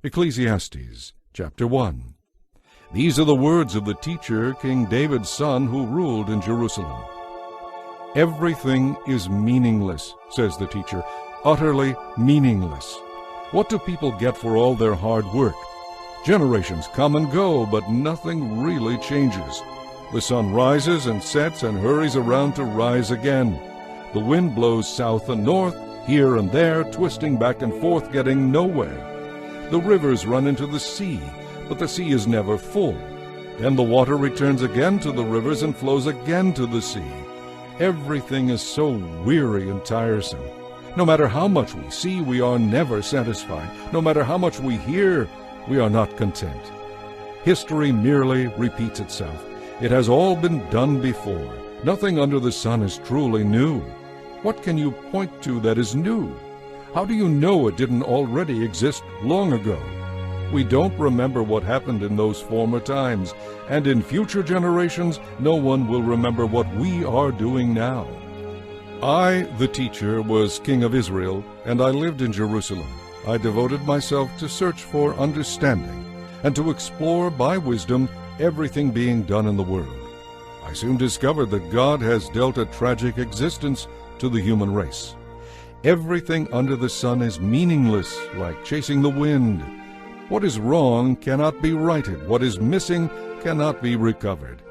Ecclesiastes chapter 1. These are the words of the teacher, King David's son, who ruled in Jerusalem. Everything is meaningless, says the teacher, utterly meaningless. What do people get for all their hard work? Generations come and go, but nothing really changes. The sun rises and sets and hurries around to rise again. The wind blows south and north, here and there, twisting back and forth, getting nowhere. The rivers run into the sea, but the sea is never full. Then the water returns again to the rivers and flows again to the sea. Everything is so weary and tiresome. No matter how much we see, we are never satisfied. No matter how much we hear, we are not content. History merely repeats itself. It has all been done before. Nothing under the sun is truly new. What can you point to that is new? How do you know it didn't already exist long ago? We don't remember what happened in those former times, and in future generations no one will remember what we are doing now. I, the teacher, was king of Israel, and I lived in Jerusalem. I devoted myself to search for understanding, and to explore by wisdom everything being done in the world. I soon discovered that God has dealt a tragic existence to the human race. Everything under the sun is meaningless, like chasing the wind. What is wrong cannot be righted. What is missing cannot be recovered.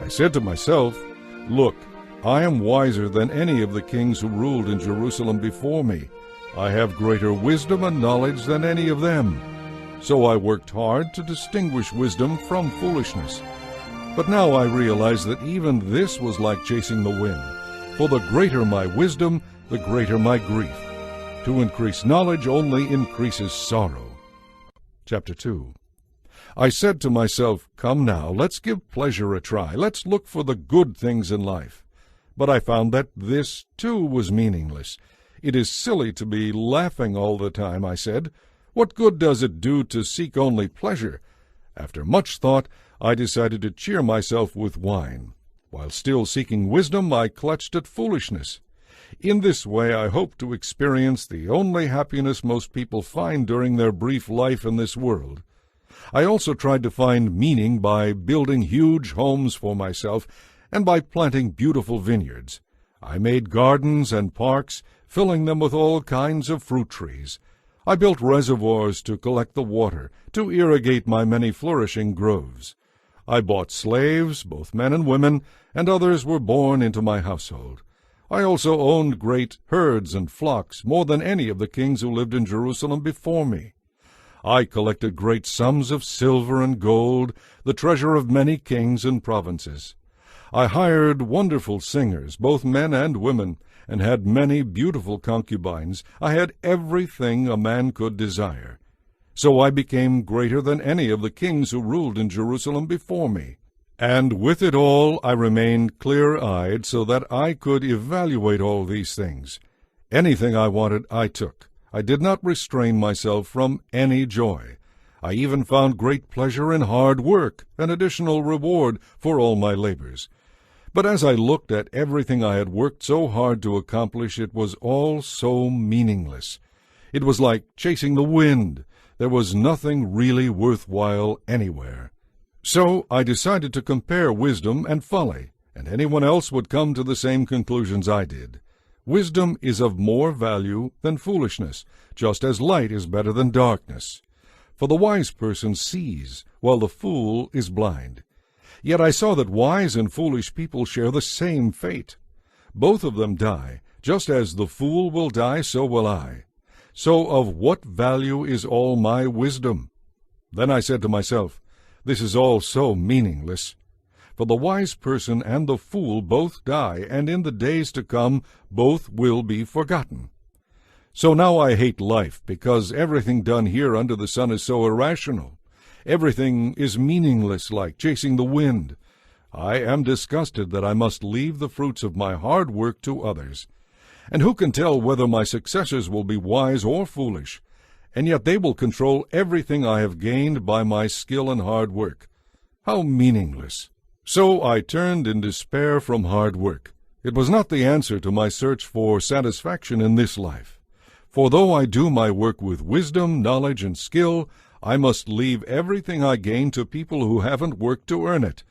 I said to myself, "Look, I am wiser than any of the kings who ruled in Jerusalem before me. I have greater wisdom and knowledge than any of them." So I worked hard to distinguish wisdom from foolishness. But now I realize that even this was like chasing the wind. For the greater my wisdom, the greater my grief. To increase knowledge only increases sorrow. Chapter 2. I said to myself, "Come now, let's give pleasure a try. Let's look for the good things in life." But I found that this, too, was meaningless. "It is silly to be laughing all the time," I said. "What good does it do to seek only pleasure?" After much thought, I decided to cheer myself with wine. While still seeking wisdom, I clutched at foolishness. In this way, I hope to experience the only happiness most people find during their brief life in this world. I also tried to find meaning by building huge homes for myself and by planting beautiful vineyards. I made gardens and parks, filling them with all kinds of fruit trees. I built reservoirs to collect the water, to irrigate my many flourishing groves. I bought slaves, both men and women, and others were born into my household. I also owned great herds and flocks, more than any of the kings who lived in Jerusalem before me. I collected great sums of silver and gold, the treasure of many kings and provinces. I hired wonderful singers, both men and women, and had many beautiful concubines. I had everything a man could desire. So I became greater than any of the kings who ruled in Jerusalem before me. And with it all I remained clear-eyed so that I could evaluate all these things. Anything I wanted I took. I did not restrain myself from any joy. I even found great pleasure in hard work, an additional reward for all my labors. But as I looked at everything I had worked so hard to accomplish, it was all so meaningless. It was like chasing the wind. There was nothing really worthwhile anywhere. So I decided to compare wisdom and folly, and anyone else would come to the same conclusions I did. Wisdom is of more value than foolishness, just as light is better than darkness. For the wise person sees, while the fool is blind. Yet I saw that wise and foolish people share the same fate. Both of them die. Just as the fool will die, so will I. So of what value is all my wisdom? Then I said to myself, "This is all so meaningless." For the wise person and the fool both die, and in the days to come both will be forgotten. So now I hate life, because everything done here under the sun is so irrational. Everything is meaningless, like chasing the wind. I am disgusted that I must leave the fruits of my hard work to others. And who can tell whether my successors will be wise or foolish? And yet they will control everything I have gained by my skill and hard work. How meaningless! So I turned in despair from hard work. It was not the answer to my search for satisfaction in this life. For though I do my work with wisdom, knowledge, and skill, I must leave everything I gain to people who haven't worked to earn it.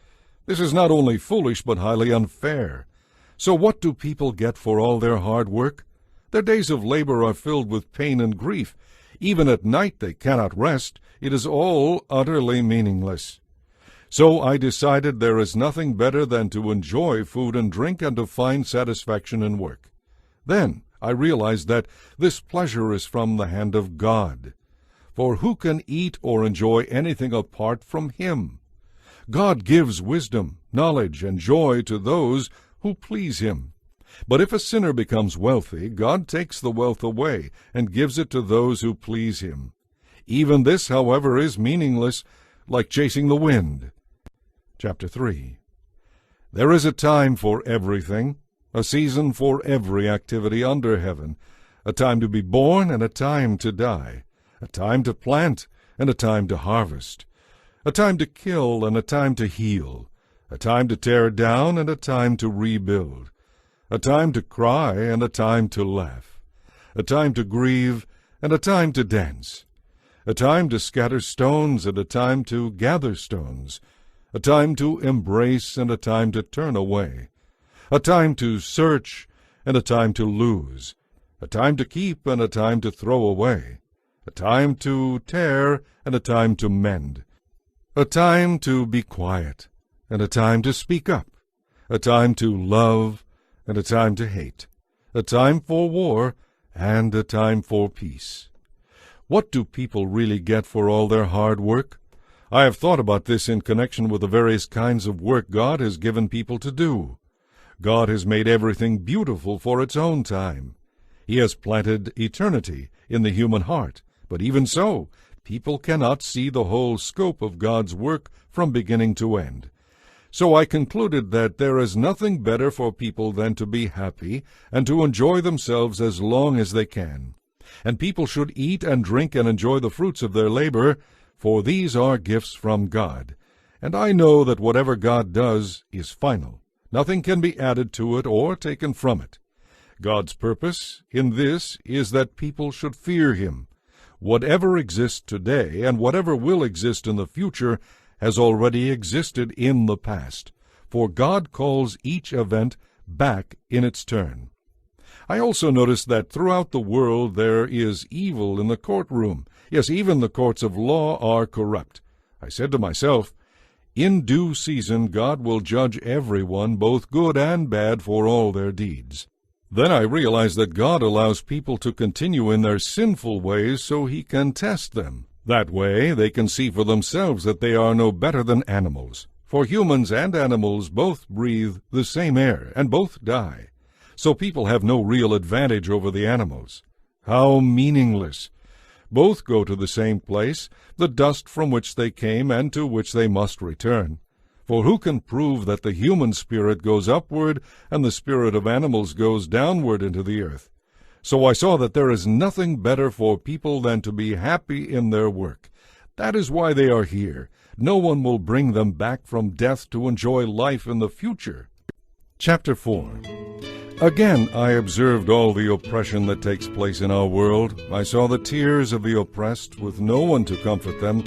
This is not only foolish but highly unfair. So what do people get for all their hard work? Their days of labor are filled with pain and grief. Even at night they cannot rest. It is all utterly meaningless. So I decided there is nothing better than to enjoy food and drink and to find satisfaction in work. Then I realized that this pleasure is from the hand of God. For who can eat or enjoy anything apart from Him? God gives wisdom, knowledge, and joy to those who please Him. But if a sinner becomes wealthy, God takes the wealth away and gives it to those who please Him. Even this, however, is meaningless, like chasing the wind. Chapter 3. There is a time for everything, a season for every activity under heaven, a time to be born and a time to die, a time to plant and a time to harvest, a time to kill and a time to heal, a time to tear down and a time to rebuild, a time to cry and a time to laugh, a time to grieve and a time to dance, a time to scatter stones and a time to gather stones, a time to embrace and a time to turn away, a time to search and a time to lose, a time to keep and a time to throw away, a time to tear and a time to mend, a time to be quiet and a time to speak up, a time to love and a time to hate, a time for war and a time for peace. What do people really get for all their hard work? I have thought about this in connection with the various kinds of work God has given people to do. God has made everything beautiful for its own time. He has planted eternity in the human heart, but even so, people cannot see the whole scope of God's work from beginning to end. So I concluded that there is nothing better for people than to be happy and to enjoy themselves as long as they can. And people should eat and drink and enjoy the fruits of their labor, for these are gifts from God. And I know that whatever God does is final. Nothing can be added to it or taken from it. God's purpose in this is that people should fear Him. Whatever exists today and whatever will exist in the future has already existed in the past, for God calls each event back in its turn. I also noticed that throughout the world there is evil in the courtroom. Yes, even the courts of law are corrupt. I said to myself, in due season God will judge everyone, both good and bad, for all their deeds. Then I realized that God allows people to continue in their sinful ways so He can test them. That way they can see for themselves that they are no better than animals. For humans and animals both breathe the same air, and both die. So people have no real advantage over the animals. How meaningless! Both go to the same place, the dust from which they came and to which they must return. For who can prove that the human spirit goes upward and the spirit of animals goes downward into the earth? So I saw that there is nothing better for people than to be happy in their work. That is why they are here. No one will bring them back from death to enjoy life in the future. Chapter 4. Again I observed all the oppression that takes place in our world. I saw the tears of the oppressed, with no one to comfort them.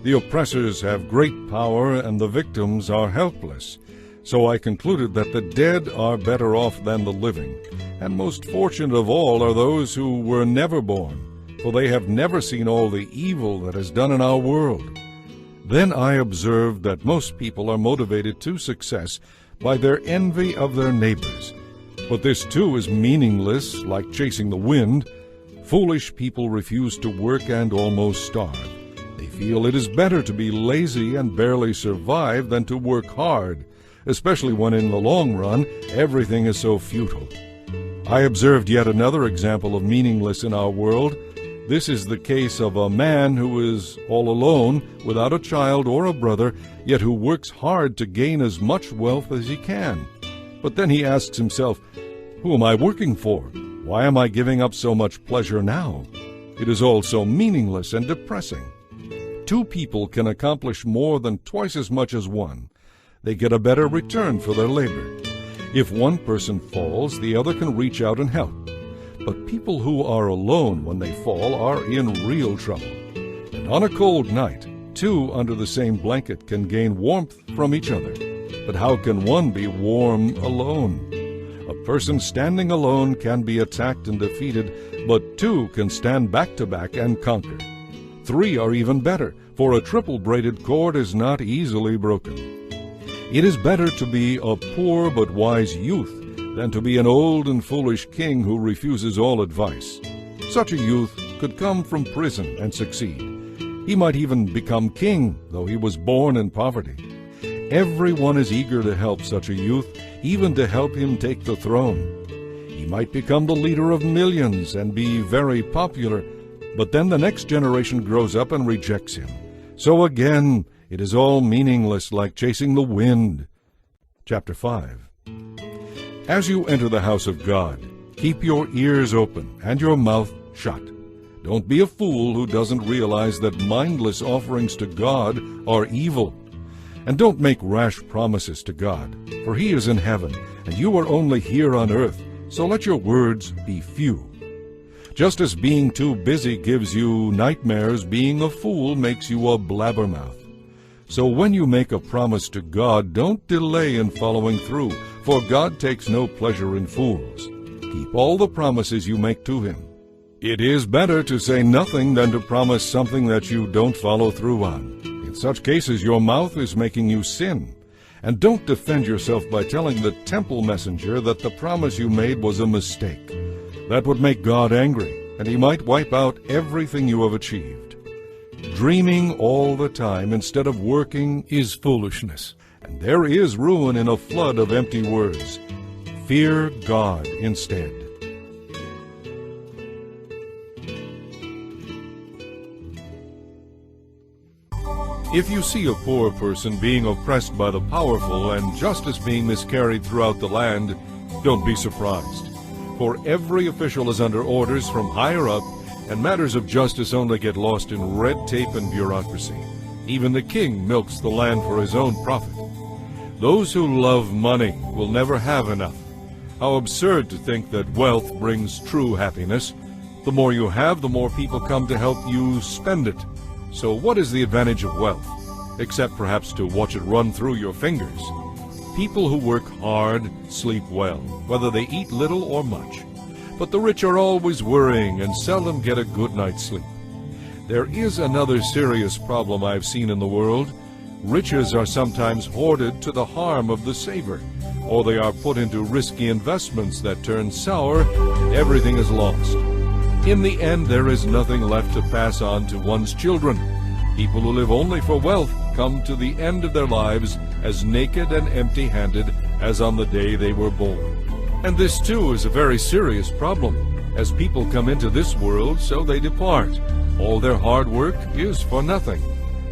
The oppressors have great power, and the victims are helpless. So I concluded that the dead are better off than the living, and most fortunate of all are those who were never born, for they have never seen all the evil that is done in our world. Then I observed that most people are motivated to success by their envy of their neighbors. But this too is meaningless, like chasing the wind. Foolish people refuse to work and almost starve. They feel it is better to be lazy and barely survive than to work hard, especially when in the long run everything is so futile. I observed yet another example of meaningless in our world. This is the case of a man who is all alone, without a child or a brother, yet who works hard to gain as much wealth as he can. But then he asks himself, who am I working for? Why am I giving up so much pleasure now? It is all so meaningless and depressing. Two people can accomplish more than twice as much as one. They get a better return for their labor. If one person falls, the other can reach out and help. But people who are alone when they fall are in real trouble. And on a cold night, two under the same blanket can gain warmth from each other. But how can one be warm alone? A person standing alone can be attacked and defeated, but two can stand back to back and conquer. Three are even better, for a triple-braided cord is not easily broken. It is better to be a poor but wise youth than to be an old and foolish king who refuses all advice. Such a youth could come from prison and succeed. He might even become king, though he was born in poverty. Everyone is eager to help such a youth, even to help him take the throne. He might become the leader of millions and be very popular, but then the next generation grows up and rejects him. So again, it is all meaningless, like chasing the wind. Chapter 5. As you enter the house of God, keep your ears open and your mouth shut. Don't be a fool who doesn't realize that mindless offerings to God are evil. And don't make rash promises to God, for He is in heaven, and you are only here on earth, so let your words be few. Just as being too busy gives you nightmares, being a fool makes you a blabbermouth. So when you make a promise to God, don't delay in following through, for God takes no pleasure in fools. Keep all the promises you make to Him. It is better to say nothing than to promise something that you don't follow through on. In such cases, your mouth is making you sin. And don't defend yourself by telling the temple messenger that the promise you made was a mistake. That would make God angry, and He might wipe out everything you have achieved. Dreaming all the time instead of working is foolishness, and there is ruin in a flood of empty words. Fear God instead. If you see a poor person being oppressed by the powerful and justice being miscarried throughout the land, don't be surprised. For every official is under orders from higher up, and matters of justice only get lost in red tape and bureaucracy. Even the king milks the land for his own profit. Those who love money will never have enough. How absurd to think that wealth brings true happiness. The more you have, the more people come to help you spend it. So what is the advantage of wealth, except perhaps to watch it run through your fingers? People who work hard sleep well, whether they eat little or much. But the rich are always worrying and seldom get a good night's sleep. There is another serious problem I've seen in the world. Riches are sometimes hoarded to the harm of the saver, or they are put into risky investments that turn sour, and everything is lost. In the end, there is nothing left to pass on to one's children. People who live only for wealth come to the end of their lives as naked and empty-handed as on the day they were born. And this, too, is a very serious problem. As people come into this world, so they depart. All their hard work is for nothing.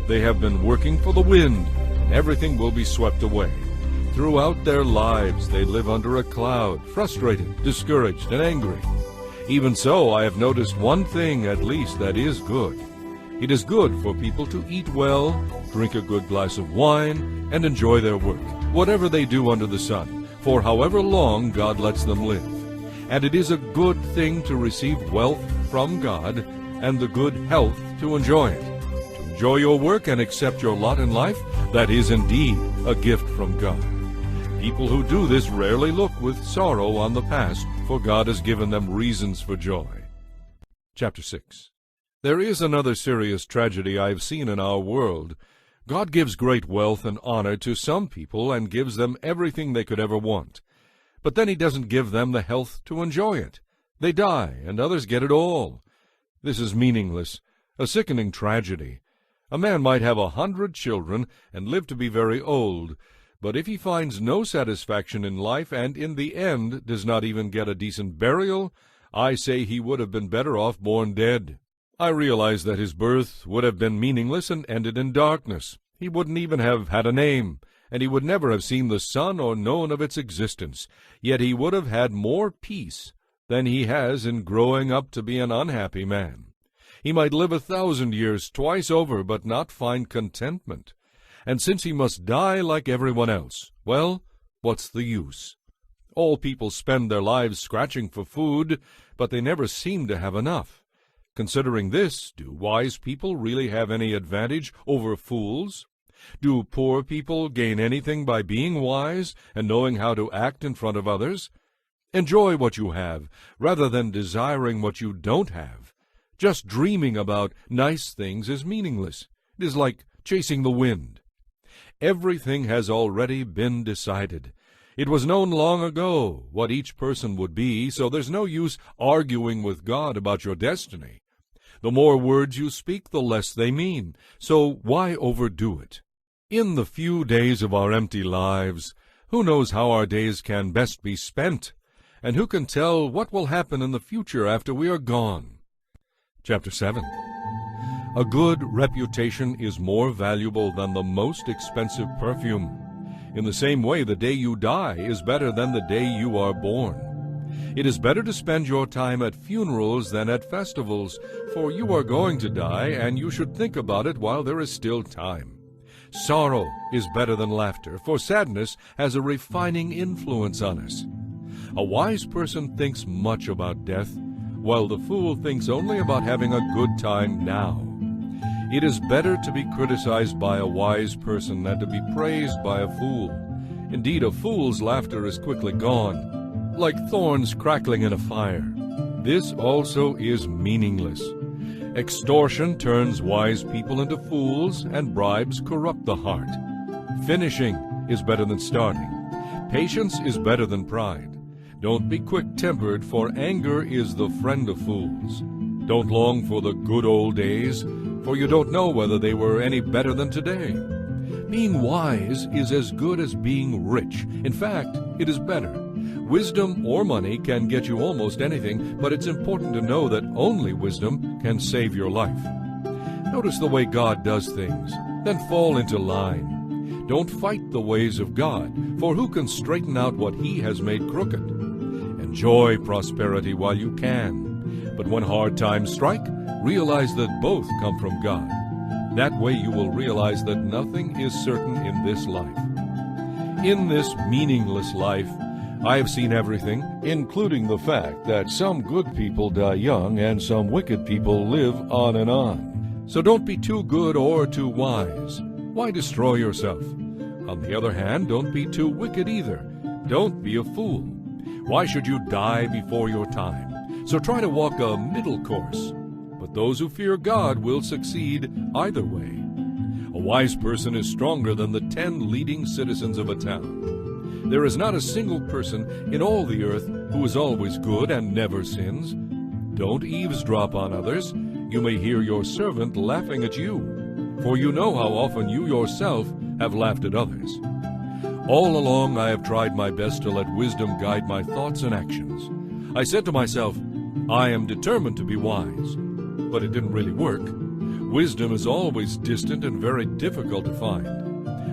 They have been working for the wind, and everything will be swept away. Throughout their lives, they live under a cloud, frustrated, discouraged, and angry. Even so, I have noticed one thing at least that is good. It is good for people to eat well, drink a good glass of wine, and enjoy their work, whatever they do under the sun, for however long God lets them live. And it is a good thing to receive wealth from God, and the good health to enjoy it. To enjoy your work and accept your lot in life, that is indeed a gift from God. People who do this rarely look with sorrow on the past, for God has given them reasons for joy. Chapter 6. There is another serious tragedy I have seen in our world. God gives great wealth and honor to some people and gives them everything they could ever want. But then He doesn't give them the health to enjoy it. They die, and others get it all. This is meaningless, a sickening tragedy. A man might have 100 children and live to be very old, but if he finds no satisfaction in life and in the end does not even get a decent burial, I say he would have been better off born dead. I realize that his birth would have been meaningless and ended in darkness. He wouldn't even have had a name, and he would never have seen the sun or known of its existence. Yet he would have had more peace than he has in growing up to be an unhappy man. He might live 1,000 years twice over, but not find contentment. And since he must die like everyone else, well, what's the use? All people spend their lives scratching for food, but they never seem to have enough. Considering this, do wise people really have any advantage over fools? Do poor people gain anything by being wise and knowing how to act in front of others? Enjoy what you have, rather than desiring what you don't have. Just dreaming about nice things is meaningless. It is like chasing the wind. Everything has already been decided. It was known long ago what each person would be, so there's no use arguing with God about your destiny. The more words you speak, the less they mean, so why overdo it? In the few days of our empty lives, who knows how our days can best be spent? And who can tell what will happen in the future after we are gone? Chapter 7. A good reputation is more valuable than the most expensive perfume. In the same way, the day you die is better than the day you are born. It is better to spend your time at funerals than at festivals, for you are going to die, and you should think about it while there is still time. Sorrow is better than laughter, for sadness has a refining influence on us. A wise person thinks much about death, while the fool thinks only about having a good time now. It is better to be criticized by a wise person than to be praised by a fool. Indeed, a fool's laughter is quickly gone, like thorns crackling in a fire. This also is meaningless. Extortion turns wise people into fools, and bribes corrupt the heart. Finishing is better than starting. Patience is better than pride. Don't be quick-tempered, for anger is the friend of fools. Don't long for the good old days, for you don't know whether they were any better than today. Being wise is as good as being rich. In fact, it is better. Wisdom or money can get you almost anything, but it's important to know that only wisdom can save your life. Notice the way God does things, then fall into line. Don't fight the ways of God, for who can straighten out what He has made crooked? Enjoy prosperity while you can, but when hard times strike, realize that both come from God. That way you will realize that nothing is certain in this life. In this meaningless life, I have seen everything, including the fact that some good people die young and some wicked people live on and on. So don't be too good or too wise. Why destroy yourself? On the other hand, don't be too wicked either. Don't be a fool. Why should you die before your time? So try to walk a middle course. But those who fear God will succeed either way. A wise person is stronger than the 10 leading citizens of a town. There is not a single person in all the earth who is always good and never sins. Don't eavesdrop on others. You may hear your servant laughing at you, for you know how often you yourself have laughed at others. All along I have tried my best to let wisdom guide my thoughts and actions. I said to myself, I am determined to be wise. But it didn't really work. Wisdom is always distant and very difficult to find.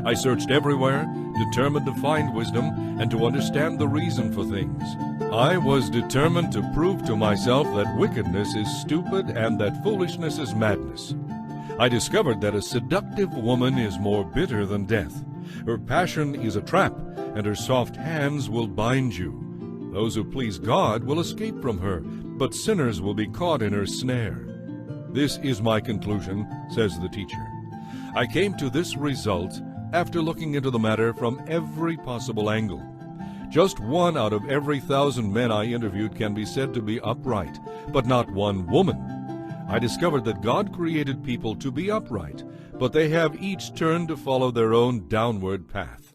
I searched everywhere, determined to find wisdom and to understand the reason for things. I was determined to prove to myself that wickedness is stupid and that foolishness is madness. I discovered that a seductive woman is more bitter than death. Her passion is a trap, and her soft hands will bind you. Those who please God will escape from her, but sinners will be caught in her snare. This is my conclusion, says the teacher. I came to this result after looking into the matter from every possible angle. Just 1 out of every 1,000 men I interviewed can be said to be upright, but not one woman. I discovered that God created people to be upright, but they have each turned to follow their own downward path.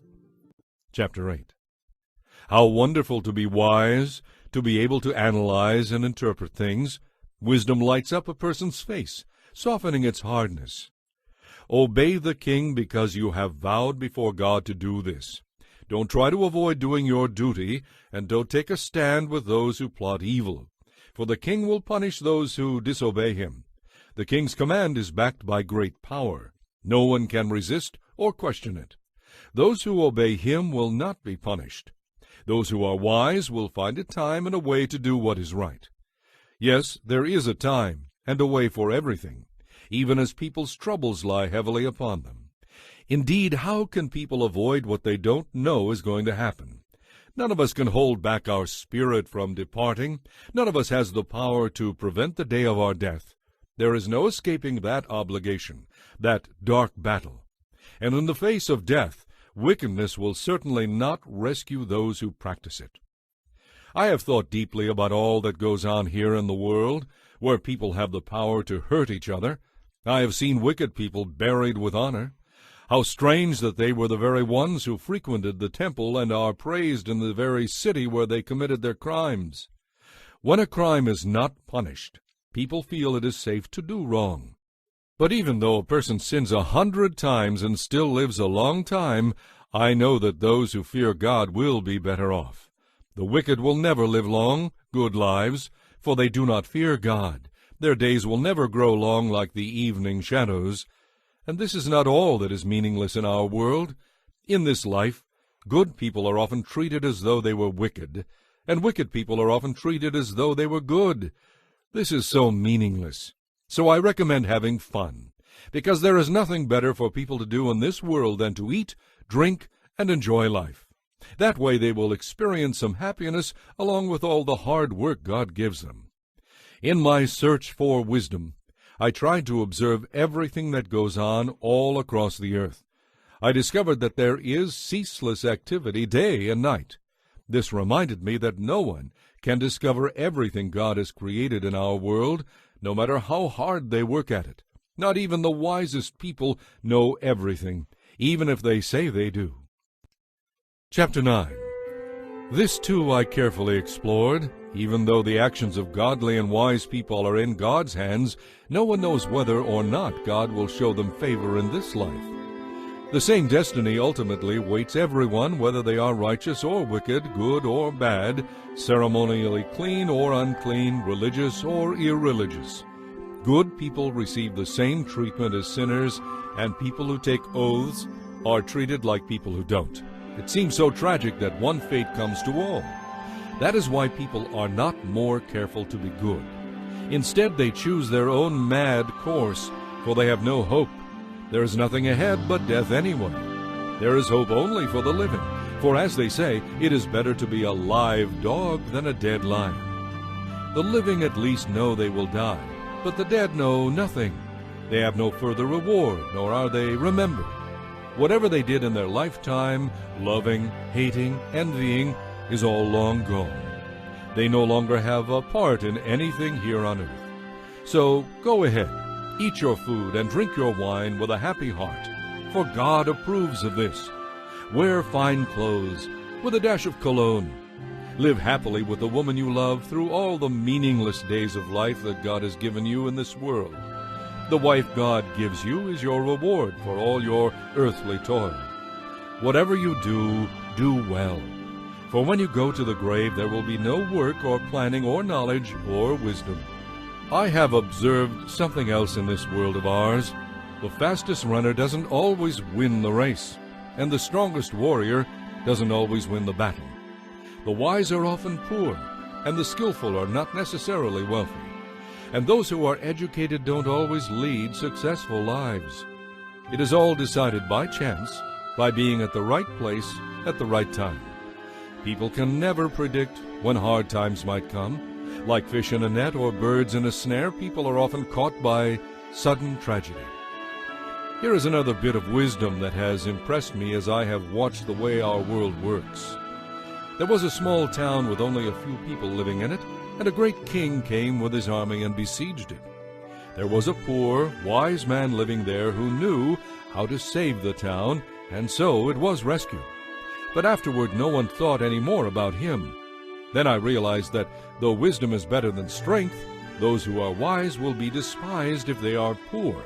Chapter 8. How wonderful to be wise, to be able to analyze and interpret things. Wisdom lights up a person's face, softening its hardness. Obey the king because you have vowed before God to do this. Don't try to avoid doing your duty, and don't take a stand with those who plot evil. For the king will punish those who disobey him. The king's command is backed by great power. No one can resist or question it. Those who obey him will not be punished. Those who are wise will find a time and a way to do what is right. Yes, there is a time and a way for everything, even as people's troubles lie heavily upon them. Indeed, how can people avoid what they don't know is going to happen? None of us can hold back our spirit from departing. None of us has the power to prevent the day of our death. There is no escaping that obligation, that dark battle. And in the face of death, wickedness will certainly not rescue those who practice it. I have thought deeply about all that goes on here in the world, where people have the power to hurt each other. I have seen wicked people buried with honor. How strange that they were the very ones who frequented the temple and are praised in the very city where they committed their crimes. When a crime is not punished, people feel it is safe to do wrong. But even though a person sins 100 times and still lives a long time, I know that those who fear God will be better off. The wicked will never live long, good lives, for they do not fear God. Their days will never grow long like the evening shadows. And this is not all that is meaningless in our world. In this life, good people are often treated as though they were wicked, and wicked people are often treated as though they were good. This is so meaningless. So I recommend having fun, because there is nothing better for people to do in this world than to eat, drink, and enjoy life. That way they will experience some happiness along with all the hard work God gives them. In my search for wisdom, I tried to observe everything that goes on all across the earth. I discovered that there is ceaseless activity day and night. This reminded me that no one can discover everything God has created in our world, no matter how hard they work at it. Not even the wisest people know everything, even if they say they do. Chapter 9. This too I carefully explored. Even though the actions of godly and wise people are in God's hands, no one knows whether or not God will show them favor in this life. The same destiny ultimately waits everyone, whether they are righteous or wicked, good or bad, ceremonially clean or unclean, religious or irreligious. Good people receive the same treatment as sinners, and people who take oaths are treated like people who don't. It seems so tragic that one fate comes to all. That is why people are not more careful to be good. Instead, they choose their own mad course, for they have no hope. There is nothing ahead but death anyway. There is hope only for the living, for as they say, it is better to be a live dog than a dead lion. The living at least know they will die, but the dead know nothing. They have no further reward, nor are they remembered. Whatever they did in their lifetime, loving, hating, envying, is all long gone. They no longer have a part in anything here on earth. So go ahead, eat your food and drink your wine with a happy heart, for God approves of this. Wear fine clothes with a dash of cologne. Live happily with the woman you love through all the meaningless days of life that God has given you in this world. The wife God gives you is your reward for all your earthly toil. Whatever you do, do well. For when you go to the grave, there will be no work or planning or knowledge or wisdom. I have observed something else in this world of ours. The fastest runner doesn't always win the race, and the strongest warrior doesn't always win the battle. The wise are often poor, and the skillful are not necessarily wealthy. And those who are educated don't always lead successful lives. It is all decided by chance, by being at the right place at the right time. People can never predict when hard times might come. Like fish in a net or birds in a snare, people are often caught by sudden tragedy. Here is another bit of wisdom that has impressed me as I have watched the way our world works. There was a small town with only a few people living in it, and a great king came with his army and besieged it. There was a poor, wise man living there who knew how to save the town, and so it was rescued. But afterward no one thought any more about him. Then I realized that though wisdom is better than strength, those who are wise will be despised if they are poor.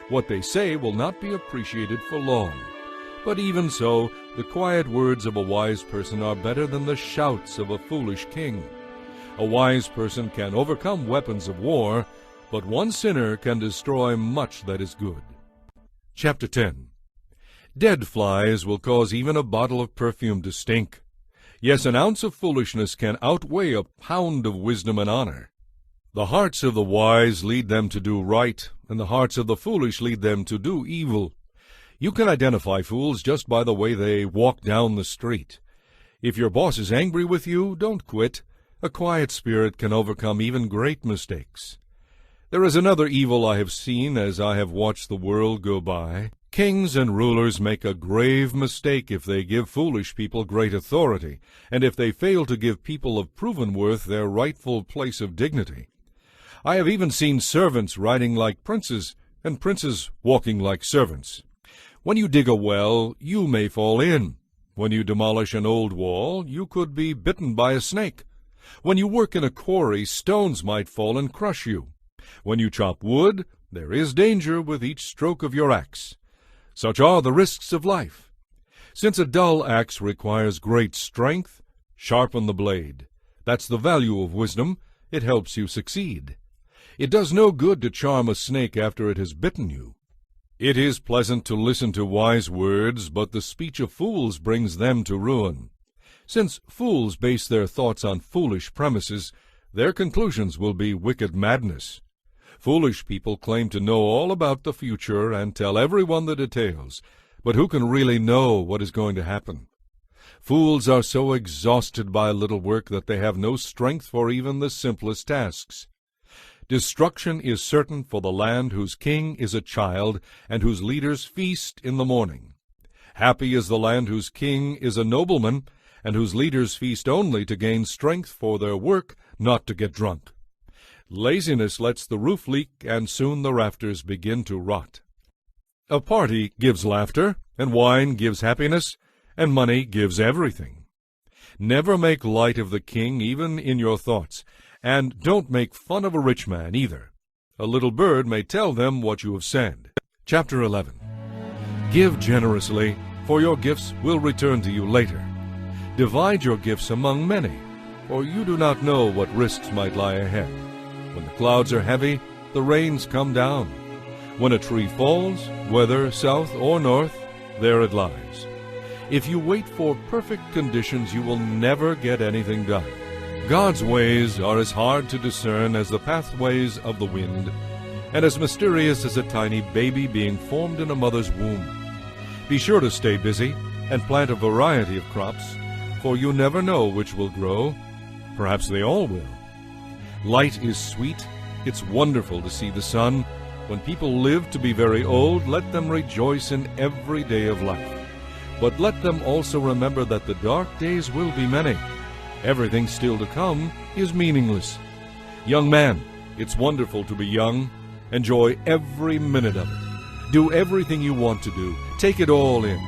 What they say will not be appreciated for long. But even so, the quiet words of a wise person are better than the shouts of a foolish king. A wise person can overcome weapons of war, but one sinner can destroy much that is good. Chapter 10. Dead flies will cause even a bottle of perfume to stink. Yes, an ounce of foolishness can outweigh a pound of wisdom and honor. The hearts of the wise lead them to do right, and the hearts of the foolish lead them to do evil. You can identify fools just by the way they walk down the street. If your boss is angry with you, don't quit. A quiet spirit can overcome even great mistakes. There is another evil I have seen as I have watched the world go by. Kings and rulers make a grave mistake if they give foolish people great authority, and if they fail to give people of proven worth their rightful place of dignity. I have even seen servants riding like princes, and princes walking like servants. When you dig a well, you may fall in. When you demolish an old wall, you could be bitten by a snake. When you work in a quarry, stones might fall and crush you. When you chop wood, there is danger with each stroke of your axe. Such are the risks of life. Since a dull axe requires great strength, sharpen the blade. That's the value of wisdom. It helps you succeed. It does no good to charm a snake after it has bitten you. It is pleasant to listen to wise words, but the speech of fools brings them to ruin. Since fools base their thoughts on foolish premises, their conclusions will be wicked madness. Foolish people claim to know all about the future and tell everyone the details, but who can really know what is going to happen? Fools are so exhausted by little work that they have no strength for even the simplest tasks. Destruction is certain for the land whose king is a child and whose leaders feast in the morning. Happy is the land whose king is a nobleman and whose leaders feast only to gain strength for their work, not to get drunk. Laziness lets the roof leak, and soon the rafters begin to rot. A party gives laughter, and wine gives happiness, and money gives everything. Never make light of the king, even in your thoughts, and don't make fun of a rich man either. A little bird may tell them what you have said. Chapter 11. Give generously, for your gifts will return to you later. Divide your gifts among many, for you do not know what risks might lie ahead. When the clouds are heavy, the rains come down. When a tree falls, whether south or north, there it lies. If you wait for perfect conditions, you will never get anything done. God's ways are as hard to discern as the pathways of the wind, and as mysterious as a tiny baby being formed in a mother's womb. Be sure to stay busy and plant a variety of crops, for you never know which will grow. Perhaps they all will. Light is sweet. It's wonderful to see the sun. When people live to be very old, let them rejoice in every day of life. But let them also remember that the dark days will be many. Everything still to come is meaningless. Young man, it's wonderful to be young. Enjoy every minute of it. Do everything you want to do. Take it all in.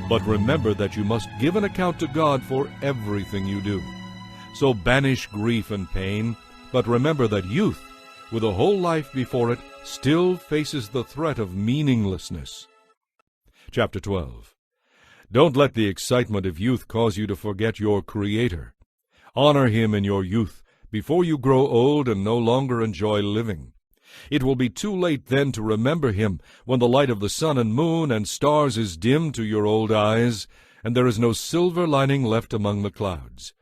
But remember that you must give an account to God for everything you do. So banish grief and pain, but remember that youth, with a whole life before it, still faces the threat of meaninglessness. Chapter 12. Don't let the excitement of youth cause you to forget your Creator. Honor Him in your youth, before you grow old and no longer enjoy living. It will be too late then to remember Him when the light of the sun and moon and stars is dim to your old eyes, and there is no silver lining left among the clouds.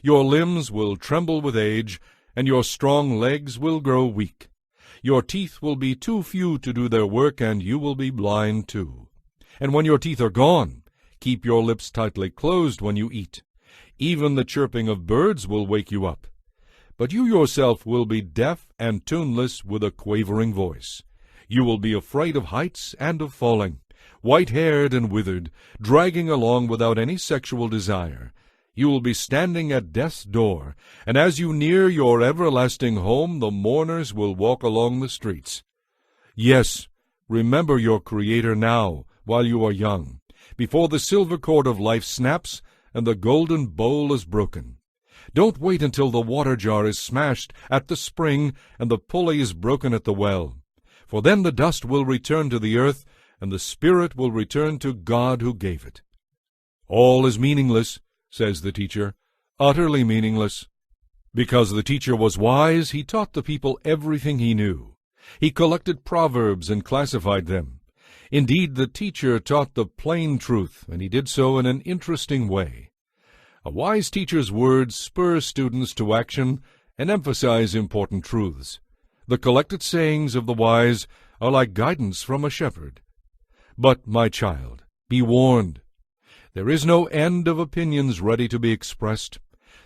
Your limbs will tremble with age, and your strong legs will grow weak. Your teeth will be too few to do their work, and you will be blind too. And when your teeth are gone, keep your lips tightly closed when you eat. Even the chirping of birds will wake you up. But you yourself will be deaf and tuneless with a quavering voice. You will be afraid of heights and of falling, white-haired and withered, dragging along without any sexual desire. You will be standing at death's door, and as you near your everlasting home, the mourners will walk along the streets. Yes, remember your Creator now, while you are young, before the silver cord of life snaps and the golden bowl is broken. Don't wait until the water jar is smashed at the spring and the pulley is broken at the well, for then the dust will return to the earth, and the spirit will return to God who gave it. All is meaningless, says the teacher, utterly meaningless. Because the teacher was wise, he taught the people everything he knew. He collected proverbs and classified them. Indeed, the teacher taught the plain truth, and he did so in an interesting way. A wise teacher's words spur students to action and emphasize important truths. The collected sayings of the wise are like guidance from a shepherd. But, my child, be warned. There is no end of opinions ready to be expressed.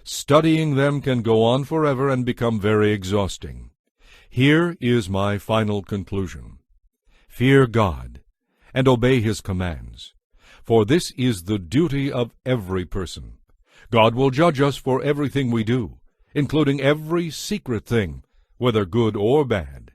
Studying them can go on forever and become very exhausting. Here is my final conclusion. Fear God, and obey His commands, for this is the duty of every person. God will judge us for everything we do, including every secret thing, whether good or bad.